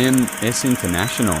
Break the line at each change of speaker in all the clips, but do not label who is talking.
MS International.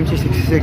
MC66۔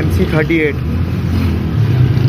MC38